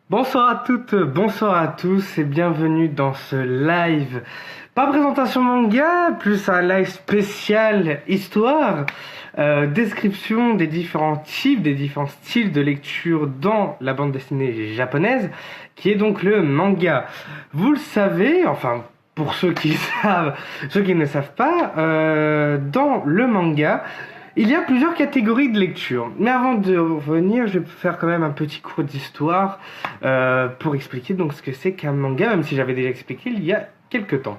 Bonsoir à toutes, bonsoir à tous et bienvenue dans ce live. Pas présentation manga, plus un live spécial histoire, description des différents types, des différents styles de lecture dans la bande dessinée japonaise, qui est donc le manga. Vous le savez, enfin pour ceux qui savent, ceux qui ne savent pas, dans le manga, il y a plusieurs catégories de lecture. Mais avant de revenir, je vais faire quand même un petit cours d'histoire pour expliquer donc ce que c'est qu'un manga, même si j'avais déjà expliqué il y a quelques temps.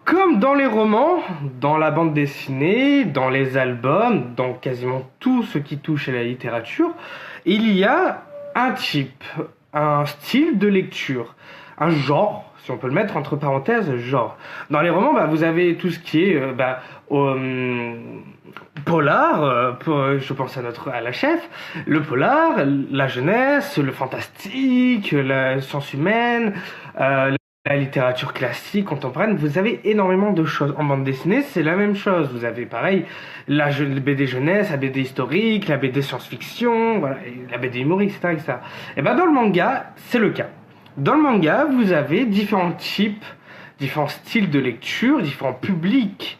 Comme dans les romans, dans la bande dessinée, dans les albums, dans quasiment tout ce qui touche à la littérature, il y a un type, un style de lecture, un genre, si on peut le mettre entre parenthèses, genre. Dans les romans, vous avez tout ce qui est polar, je pense à la chef, le polar, la jeunesse, le fantastique, la science humaine, la littérature classique, contemporaine. Vous avez énormément de choses. En bande dessinée, c'est la même chose. Vous avez pareil la BD jeunesse, la BD historique, la BD science-fiction, voilà, la BD humoristique, etc., etc. Et dans le manga, c'est le cas. Dans le manga, vous avez différents types, différents styles de lecture, différents publics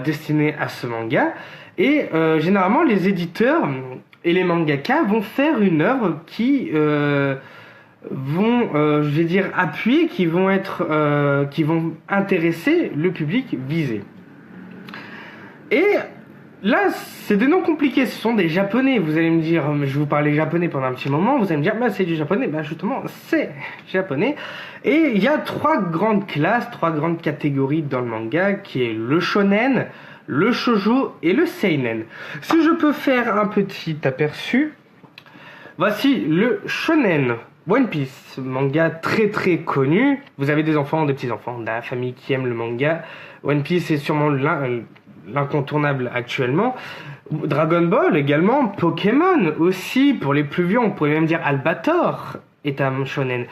destinés à ce manga. Et généralement, les éditeurs et les mangaka vont faire une œuvre qui vont, je vais dire, appuyer, qui vont intéresser le public visé. Et là, c'est des noms compliqués, ce sont des japonais. Vous allez me dire, je vous parlais japonais pendant un petit moment, vous allez me dire, c'est du japonais. Justement, c'est japonais. Et il y a trois grandes classes, trois grandes catégories dans le manga, qui est le shonen, le shoujo et le seinen. Si je peux faire un petit aperçu, voici le shonen. One Piece, manga très très connu. Vous avez des enfants, des petits-enfants, de la famille qui aime le manga. One Piece est sûrement l'incontournable actuellement. Dragon Ball également, Pokémon aussi, pour les plus vieux, on pourrait même dire Albator est un shonen.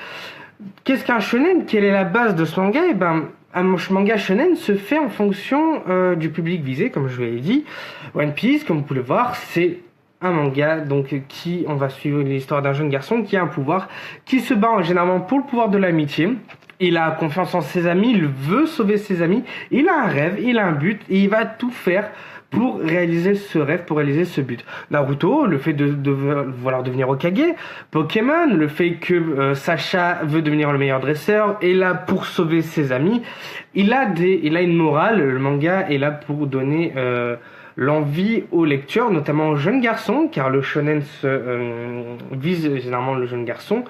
Qu'est-ce qu'un shonen? Quelle est la base de ce manga? Un manga shonen se fait en fonction du public visé, comme je vous l'ai dit. One Piece, comme vous pouvez le voir, c'est un manga donc on va suivre l'histoire d'un jeune garçon qui a un pouvoir, qui se bat généralement pour le pouvoir de l'amitié. Il a confiance en ses amis, il veut sauver ses amis, il a un rêve, il a un but et il va tout faire pour réaliser ce rêve, pour réaliser ce but. Naruto, le fait de vouloir devenir Hokage. Pokémon, le fait que Sacha veut devenir le meilleur dresseur, est là pour sauver ses amis. Il a une morale, le manga est là pour donner l'envie aux lecteurs, notamment aux jeunes garçons, car le shonen vise généralement le jeune garçon,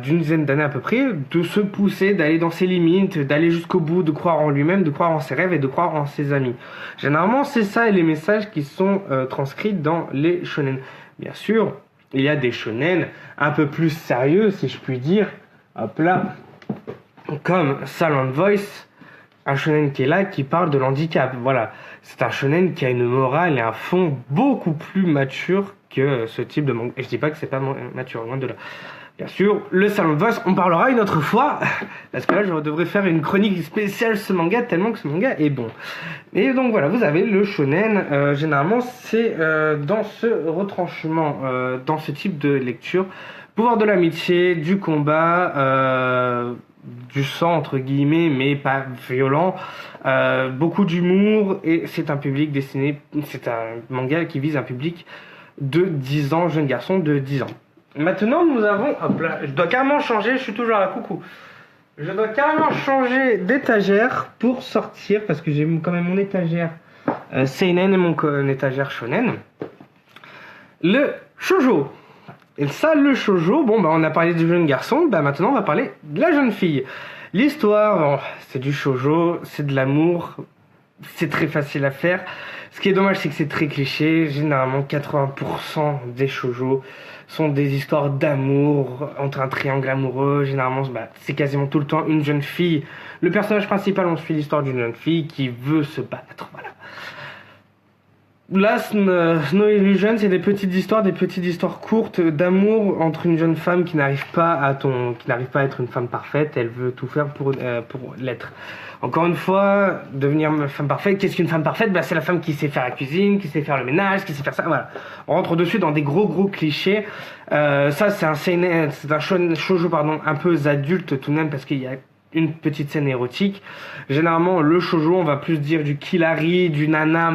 d'une dizaine d'années à peu près, de se pousser, d'aller dans ses limites, d'aller jusqu'au bout, de croire en lui-même, de croire en ses rêves et de croire en ses amis. Généralement, c'est ça les messages qui sont transcrits dans les shonen. Bien sûr, il y a des shonen un peu plus sérieux, si je puis dire, hop là, comme Silent Voice, un shonen qui est là, qui parle de l'handicap. Voilà, c'est un shonen qui a une morale et un fond beaucoup plus mature que ce type de manga. Et je dis pas que c'est pas mature, loin de là. Bien sûr, le Silent Voice, on parlera une autre fois, parce que là, je devrais faire une chronique spéciale ce manga, tellement que ce manga est bon. Et donc voilà, vous avez le shonen, généralement, c'est dans ce retranchement, dans ce type de lecture, pouvoir de l'amitié, du combat, du sang, entre guillemets, mais pas violent, beaucoup d'humour, et c'est un public destiné, c'est un manga qui vise un public de 10 ans, jeune garçon de 10 ans. Maintenant, nous avons... Hop là, je dois carrément changer, je suis toujours là, coucou. Je dois carrément changer d'étagère pour sortir, parce que j'ai quand même mon étagère seinen et mon étagère shonen. Le shoujo. Et ça, le shoujo, on a parlé du jeune garçon, maintenant on va parler de la jeune fille. L'histoire, c'est du shoujo, c'est de l'amour, c'est très facile à faire. Ce qui est dommage, c'est que c'est très cliché. Généralement, 80% des shoujo sont des histoires d'amour entre un triangle amoureux. Généralement, c'est quasiment tout le temps une jeune fille. Le personnage principal, on suit l'histoire d'une jeune fille qui veut se battre. Voilà. Là, Snow Illusion, c'est des petites histoires courtes d'amour entre une jeune femme qui n'arrive pas à être une femme parfaite. Elle veut tout faire pour l'être. Encore une fois, devenir une femme parfaite. Qu'est-ce qu'une femme parfaite? Bah, c'est la femme qui sait faire la cuisine, qui sait faire le ménage, qui sait faire ça. Voilà. On rentre dessus dans des gros clichés. Ça, c'est un shoujo, pardon, un peu adulte tout de même parce qu'il y a une petite scène érotique. Généralement, le shoujo, on va plus dire du Killari, du Nana,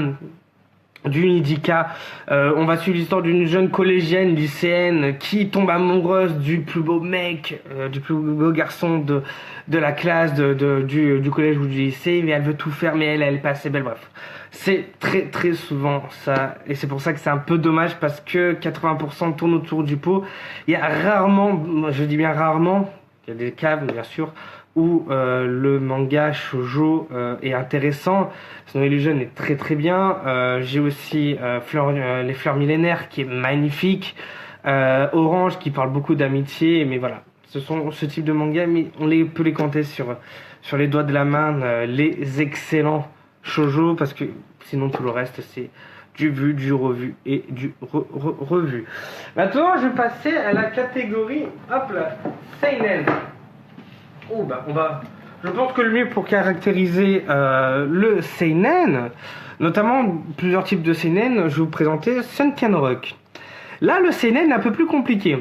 du Nidika. On va suivre l'histoire d'une jeune collégienne, lycéenne, qui tombe amoureuse du plus beau mec, du plus beau garçon de la classe, du collège ou du lycée, mais elle veut tout faire, mais elle est pas assez belle, bref. C'est très souvent ça, et c'est pour ça que c'est un peu dommage, parce que 80% tourne autour du pot. Il y a rarement, je dis bien rarement, il y a des cas, bien sûr, où le manga shoujo est intéressant. Snow Illusion est très bien. J'ai aussi les fleurs millénaires qui est magnifique. Orange qui parle beaucoup d'amitié, mais voilà. Ce sont ce type de manga, mais peut les compter sur les doigts de la main, les excellents shoujo, parce que sinon tout le reste c'est du vu, du revu et du revu. Maintenant, je vais passer à la catégorie, hop là, seinen. Oh bah je pense que le mieux pour caractériser le seinen, notamment plusieurs types de seinen, je vais vous présenter Sunken Rock. Là, le seinen est un peu plus compliqué.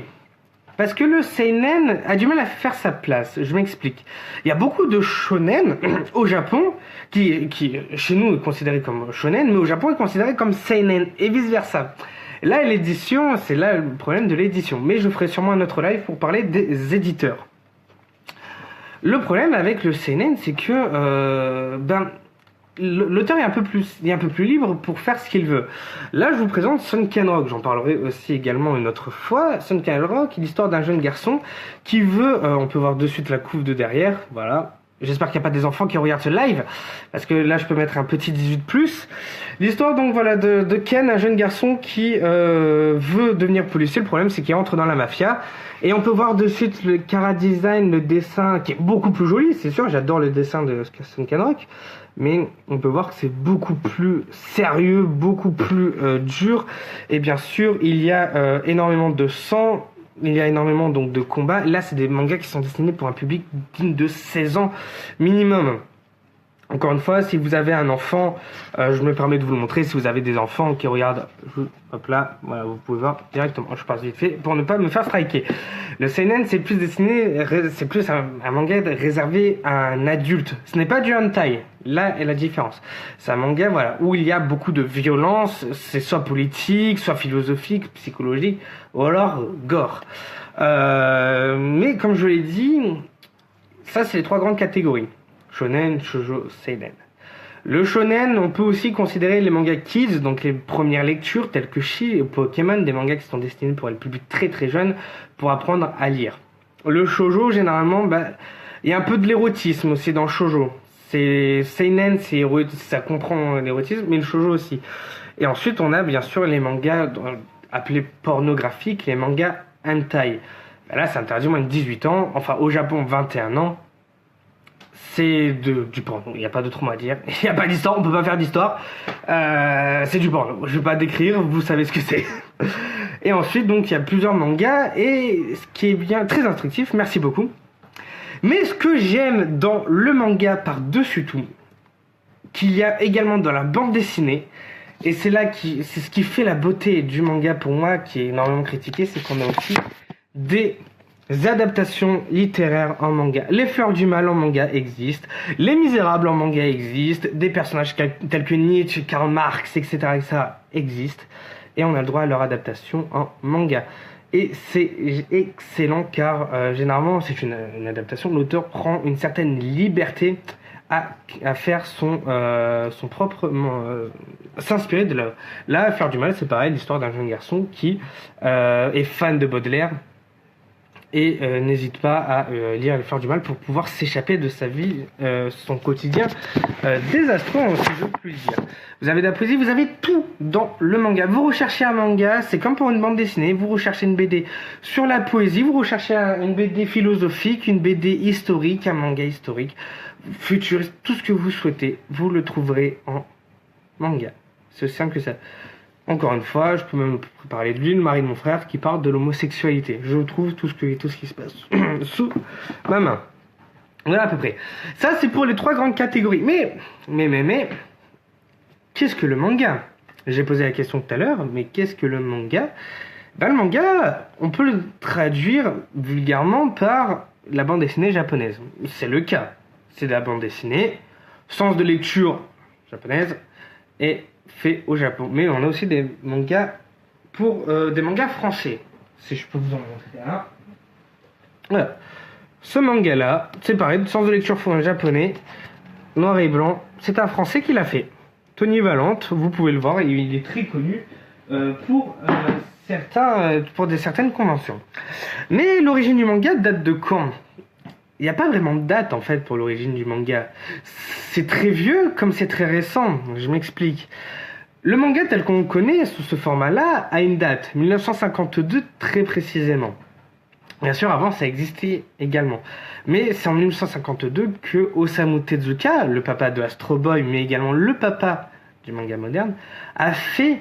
Parce que le seinen a du mal à faire sa place. Je m'explique. Il y a beaucoup de shonen au Japon qui chez nous est considéré comme shonen, mais au Japon est considéré comme seinen et vice versa. Là, l'édition, c'est là le problème de l'édition. Mais je ferai sûrement un autre live pour parler des éditeurs. Le problème avec le seinen, c'est que l'auteur est un peu plus libre pour faire ce qu'il veut. Là, je vous présente Sunken Rock. J'en parlerai aussi également une autre fois. Sunken Rock, l'histoire d'un jeune garçon qui veut, on peut voir de suite la couve de derrière, voilà. J'espère qu'il n'y a pas des enfants qui regardent ce live, parce que là, je peux mettre un petit 18+. L'histoire, donc, voilà, de Ken, un jeune garçon qui veut devenir policier. Le problème, c'est qu'il entre dans la mafia. Et on peut voir de suite le chara-design, le dessin, qui est beaucoup plus joli, c'est sûr. J'adore le dessin de Sunken Rock. Mais on peut voir que c'est beaucoup plus sérieux, beaucoup plus dur. Et bien sûr, il y a énormément de sang. Il y a énormément donc de combats. Là, c'est des mangas qui sont destinés pour un public digne de 16 ans minimum. Encore une fois, si vous avez un enfant, je me permets de vous le montrer. Si vous avez des enfants qui regardent, hop là, voilà, vous pouvez voir directement. Je passe vite fait pour ne pas me faire striker. Le seinen, c'est plus un manga réservé à un adulte. Ce n'est pas du hentai. Là est la différence. C'est un manga, voilà, où il y a beaucoup de violence. C'est soit politique, soit philosophique, psychologique, ou alors gore. Mais comme je l'ai dit, ça c'est les trois grandes catégories. Shonen, shoujo, seinen. Le shonen, on peut aussi considérer les mangas kids, donc les premières lectures telles que Shi et Pokémon, des mangas qui sont destinés pour les publics très jeunes, pour apprendre à lire. Le shoujo, généralement, il y a un peu de l'érotisme aussi dans le shoujo. C'est seinen, ça comprend l'érotisme, mais le shoujo aussi. Et ensuite, on a bien sûr les mangas appelés pornographiques, les mangas hentai. Là, c'est interdit moins de 18 ans, enfin au Japon 21 ans. C'est du porno, il n'y a pas d'autre mot à dire. Il n'y a pas d'histoire, on peut pas faire d'histoire. C'est du porno, je vais pas décrire, vous savez ce que c'est. Et ensuite, donc, il y a plusieurs mangas, et ce qui est bien, très instructif, merci beaucoup. Mais ce que j'aime dans le manga par-dessus tout, qu'il y a également dans la bande dessinée, et c'est ce qui fait la beauté du manga pour moi, qui est énormément critiqué, c'est qu'on a aussi des adaptations littéraires en manga. Les Fleurs du Mal en manga existent, Les Misérables en manga existent, des personnages tels que Nietzsche, Karl Marx, etc. existent, et on a le droit à leur adaptation en manga. Et c'est excellent car généralement c'est une adaptation, l'auteur prend une certaine liberté à faire son propre s'inspirer de la Fleur du Mal. C'est pareil, l'histoire d'un jeune garçon qui est fan de Baudelaire et n'hésite pas à lire Les Fleurs du Mal pour pouvoir s'échapper de sa vie, son quotidien désastreux, si je puis dire. Vous avez de la poésie, vous avez tout dans le manga. Vous recherchez un manga, c'est comme pour une bande dessinée, vous recherchez une BD sur la poésie, vous recherchez une BD philosophique, une BD historique, un manga historique, futuriste, tout ce que vous souhaitez, vous le trouverez en manga. C'est aussi simple que ça. Encore une fois, je peux même parler de lui, le mari de mon frère, qui parle de l'homosexualité. Je trouve tout ce qui se passe sous ma main. Voilà à peu près. Ça, c'est pour les 3 grandes catégories. Mais, qu'est-ce que le manga? J'ai posé la question tout à l'heure, mais qu'est-ce que le manga? Le manga, on peut le traduire vulgairement par la bande dessinée japonaise. C'est le cas. C'est de la bande dessinée, sens de lecture japonaise, et fait au Japon. Mais on a aussi des mangas des mangas français. Si je peux vous en montrer un. Voilà. Ce manga-là, c'est pareil, sens de lecture japonais, noir et blanc. C'est un Français qui l'a fait. Tony Valente, vous pouvez le voir, il est très connu pour certaines conventions. Mais l'origine du manga date de quand? Il n'y a pas vraiment de date en fait pour l'origine du manga. C'est très vieux comme c'est très récent. Je m'explique. Le manga tel qu'on le connaît sous ce format-là a une date, 1952 très précisément. Bien sûr, avant ça existait également. Mais c'est en 1952 que Osamu Tezuka, le papa de Astro Boy, mais également le papa du manga moderne, a fait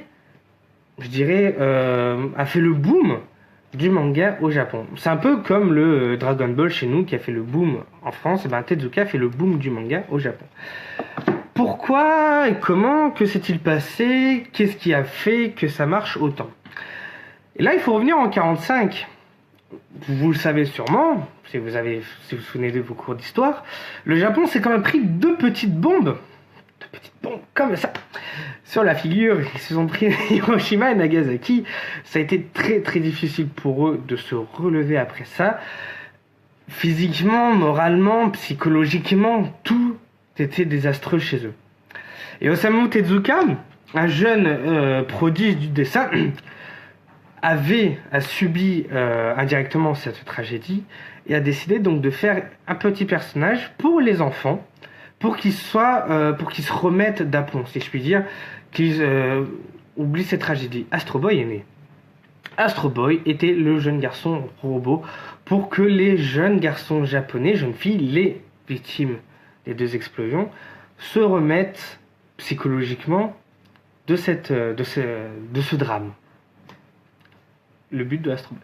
le boom du manga au Japon. C'est un peu comme le Dragon Ball chez nous qui a fait le boom en France. Et ben Tezuka a fait le boom du manga au Japon. Pourquoi et comment? Que s'est-il passé? Qu'est-ce qui a fait que ça marche autant? Et là, il faut revenir en 45. Vous le savez sûrement, si vous vous souvenez de vos cours d'histoire, le Japon s'est quand même pris deux petites bombes comme ça sur la figure. Ils se sont pris Hiroshima et Nagasaki. Ça a été très très difficile pour eux de se relever après ça. Physiquement, moralement, psychologiquement, tout était désastreux chez eux. Et Osamu Tezuka, un jeune prodige du dessin, a subi indirectement cette tragédie et a décidé donc de faire un petit personnage pour les enfants, pour qu'ils se remettent d'aplomb, si je puis dire, qu'ils oublient cette tragédie. Astro Boy est né. Astro Boy était le jeune garçon robot pour que les jeunes garçons japonais, jeunes filles, les victimes des 2 explosions, se remettent psychologiquement de ce drame. Le but de Astro Boy.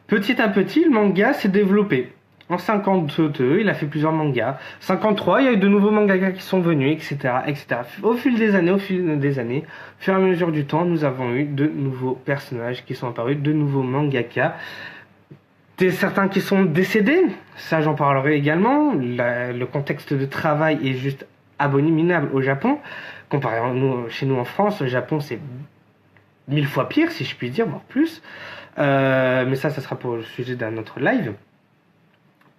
Petit à petit, le manga s'est développé. En 52, il a fait plusieurs mangas. 53, il y a eu de nouveaux mangakas qui sont venus, etc., etc. Au fil des années, au fur et à mesure du temps, nous avons eu de nouveaux personnages qui sont apparus, de nouveaux mangakas. Certains qui sont décédés, ça j'en parlerai également. Le contexte de travail est juste abominable au Japon. Comparé chez nous en France, au Japon c'est 1000 fois pire, si je puis dire, voire plus. Mais ça sera pour le sujet d'un autre live.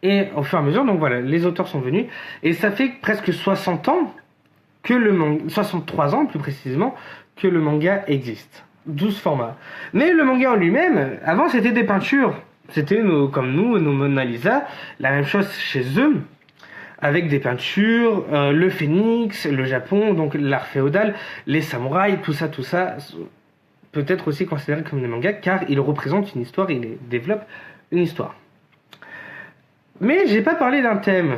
Et au fur et à mesure, donc voilà, les auteurs sont venus. Et ça fait presque 60 ans que 63 ans plus précisément, que le manga existe. 12 formats. Mais le manga en lui-même, avant c'était des peintures. C'était comme nous, nos Mona Lisa. La même chose chez eux. Avec des peintures, le phénix, le Japon, donc l'art féodal, les samouraïs, tout ça, peut être aussi considéré comme des mangas, car ils représentent une histoire, ils développent une histoire. Mais j'ai pas parlé d'un thème.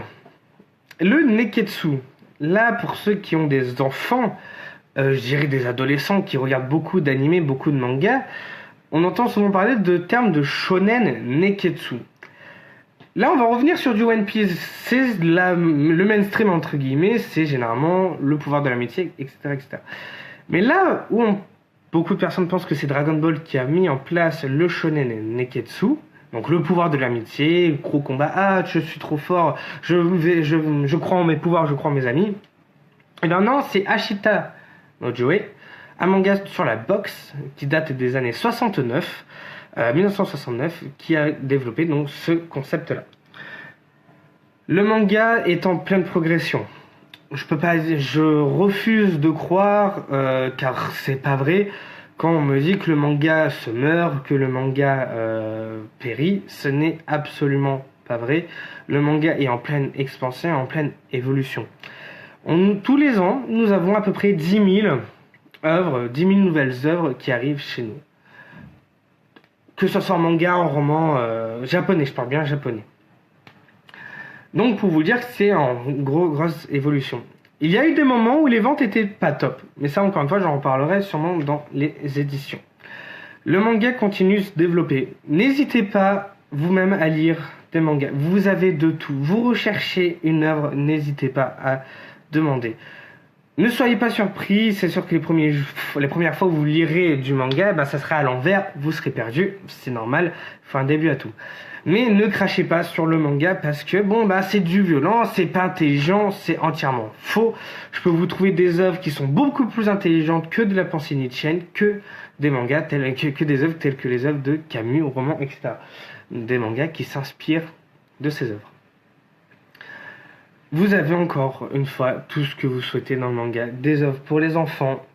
Le neketsu. Là, pour ceux qui ont des enfants, je dirais des adolescents qui regardent beaucoup d'animés, beaucoup de mangas, on entend souvent parler de termes de shonen neketsu. Là, on va revenir sur du One Piece. C'est le mainstream, entre guillemets, c'est généralement le pouvoir de l'amitié, etc., etc. Mais là où beaucoup de personnes pensent que c'est Dragon Ball qui a mis en place le shonen neketsu, donc le pouvoir de l'amitié, le gros combat, ah, je suis trop fort, je crois en mes pouvoirs, je crois en mes amis. Et bien non, c'est Ashita no Joe, un manga sur la boxe qui date des années 1969, qui a développé donc ce concept-là. Le manga est en pleine progression. Je refuse de croire, car c'est pas vrai, quand on me dit que le manga se meurt, que le manga périt, ce n'est absolument pas vrai. Le manga est en pleine expansion, en pleine évolution. Tous les ans, nous avons à peu près 10 000 nouvelles œuvres qui arrivent chez nous. Que ce soit en manga, en roman, japonais, je parle bien japonais. Donc pour vous dire que c'est en grosse évolution. Il y a eu des moments où les ventes étaient pas top, mais ça encore une fois j'en reparlerai sûrement dans les éditions. Le manga continue de se développer. N'hésitez pas vous-même à lire des mangas. Vous avez de tout. Vous recherchez une œuvre, n'hésitez pas à demander. Ne soyez pas surpris, c'est sûr que les premières fois où vous lirez du manga, ça sera à l'envers, vous serez perdu, c'est normal, il faut un début à tout. Mais ne crachez pas sur le manga parce que c'est du violent, c'est pas intelligent, c'est entièrement faux. Je peux vous trouver des œuvres qui sont beaucoup plus intelligentes que de la pensée nietzschéenne, que des mangas que des œuvres telles que les œuvres de Camus, romans, etc. Des mangas qui s'inspirent de ces œuvres. Vous avez encore une fois tout ce que vous souhaitez dans le manga, des œuvres pour les enfants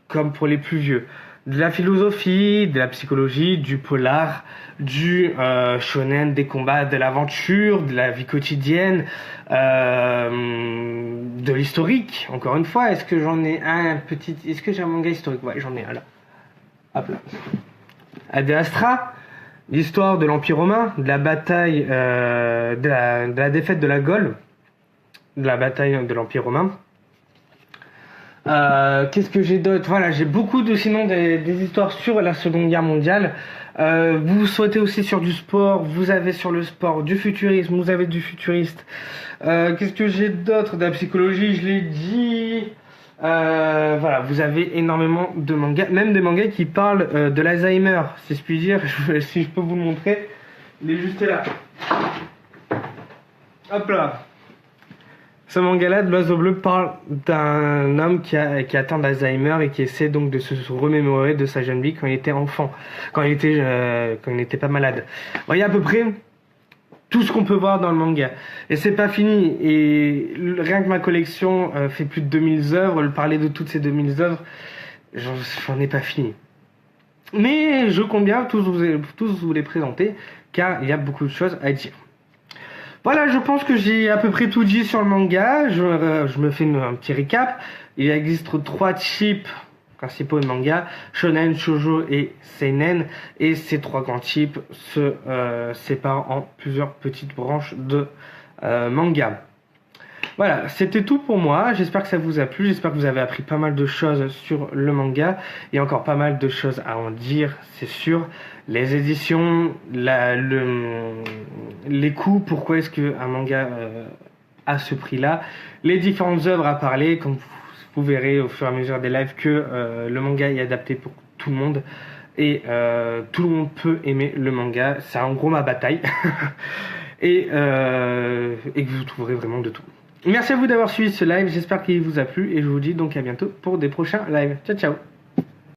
comme pour les plus vieux, de la philosophie, de la psychologie, du polar, du shonen, des combats, de l'aventure, de la vie quotidienne, de l'historique. Encore une fois, est-ce que j'en ai est-ce que j'ai un manga historique? Ouais, j'en ai un là. Hop là. Ad Astra, l'histoire de l'Empire romain, de la bataille, de la défaite de la Gaule, de la bataille de l'Empire romain. Qu'est-ce que j'ai d'autre? Voilà, j'ai beaucoup sinon des histoires sur la Seconde Guerre mondiale. Vous souhaitez aussi sur du sport, vous avez sur le sport du futurisme, vous avez du futuriste. Qu'est-ce que j'ai d'autre? De la psychologie, je l'ai dit. Voilà, vous avez énormément de mangas, même des mangas qui parlent de l'Alzheimer, si je puis dire. Si je peux vous le montrer, il est juste là. Hop là. Ce manga-là, de l'Oiseau Bleu, parle d'un homme qui est atteint d'Alzheimer et qui essaie donc de se remémorer de sa jeune vie quand il était enfant, quand il n'était pas malade. Vous voyez à peu près tout ce qu'on peut voir dans le manga. Et c'est pas fini. Et rien que ma collection fait plus de 2000 œuvres, le parler de toutes ces 2000 œuvres, j'en ai pas fini. Mais je compte bien tous vous les présenter, car il y a beaucoup de choses à dire. Voilà, je pense que j'ai à peu près tout dit sur le manga. Je me fais un petit récap. Il existe 3 types principaux de manga: shonen, shoujo et seinen. Et ces 3 grands types se séparent en plusieurs petites branches de manga. Voilà, c'était tout pour moi. J'espère que ça vous a plu. J'espère que vous avez appris pas mal de choses sur le manga. Il y a encore pas mal de choses à en dire, c'est sûr. Les éditions, les coûts, pourquoi est-ce qu'un manga a ce prix-là. Les différentes œuvres à parler, comme vous verrez au fur et à mesure des lives, que le manga est adapté pour tout le monde. Et tout le monde peut aimer le manga. C'est en gros ma bataille. et que vous trouverez vraiment de tout. Merci à vous d'avoir suivi ce live, j'espère qu'il vous a plu et je vous dis donc à bientôt pour des prochains lives. Ciao ciao.